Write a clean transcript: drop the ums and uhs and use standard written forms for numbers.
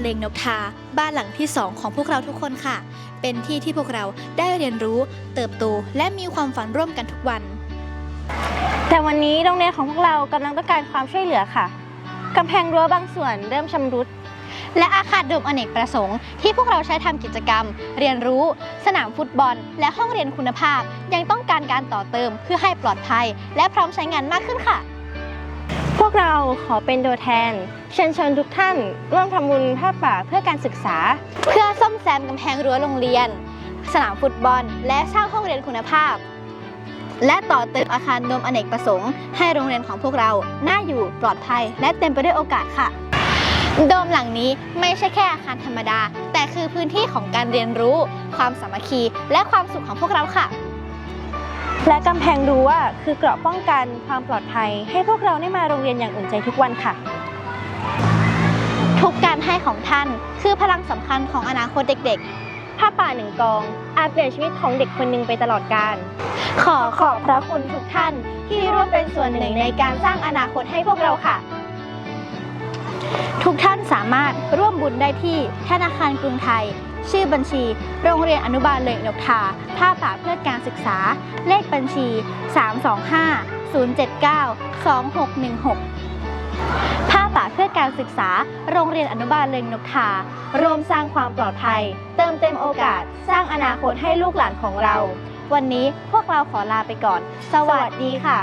เลงนกทาบ้านหลังที่2ของพวกเราทุกคนค่ะเป็นที่ที่พวกเราได้เรียนรู้เติบโตและมีความฝันร่วมกันทุกวันแต่วันนี้โรงเรียนของพวกเรากำลังต้องการความช่วยเหลือค่ะกำแพงรั้วบางส่วนเริ่มชำรุดและอาคารโดมอเนกประสงค์ที่พวกเราใช้ทำกิจกรรมเรียนรู้สนามฟุตบอลและห้องเรียนคุณภาพยังต้องการการต่อเติมเพื่อให้ปลอดภัยและพร้อมใช้งานมากขึ้นค่ะพวกเราขอเป็นตัวแทนเชิญทุกท่านร่วมทำบุญผ้าป่าเพื่อการศึกษาเพื่อซ่อมแซมกำแพงรั้วโรงเรียนสนามฟุตบอลและสร้างห้องเรียนคุณภาพและต่อเติมอาคารโดมอเนกประสงค์ให้โรงเรียนของพวกเราน่าอยู่ปลอดภัยและเต็มไปด้วยโอกาสค่ะโดมหลังนี้ไม่ใช่แค่อาคารธรรมดาแต่คือพื้นที่ของการเรียนรู้ความสามัคคีและความสุขของพวกเราค่ะและกำแพงรั้วคือเกราะป้องกันความปลอดภัยให้พวกเราได้มาโรงเรียนอย่างอุ่นใจทุกวันค่ะทุกการให้ของท่านคือพลังสำคัญของอนาคตเด็กๆผ้าป่า1 กองอาจเปลี่ยนชีวิตของเด็กคนหนึ่งไปตลอดกาลขอบพระคุณทุกท่านที่ร่วมเป็นส่วนหนึ่งในการสร้างอนาคตให้พวกเราค่ะทุกท่านสามารถร่วมบุญได้ที่ธนาคารกรุงไทยชื่อบัญชีโรงเรียนอนุบาลเลงนกทาผ้าป่าเพื่อการศึกษาเลขบัญชี325-079-2616ผ้าป่าเพื่อการศึกษาโรงเรียนอนุบาลเลงนกทารวมสร้างความปลอดภัยเติมเต็มโอกาสสร้างอนาคตให้ลูกหลานของเราวันนี้พวกเราขอลาไปก่อนสวัสดีค่ะ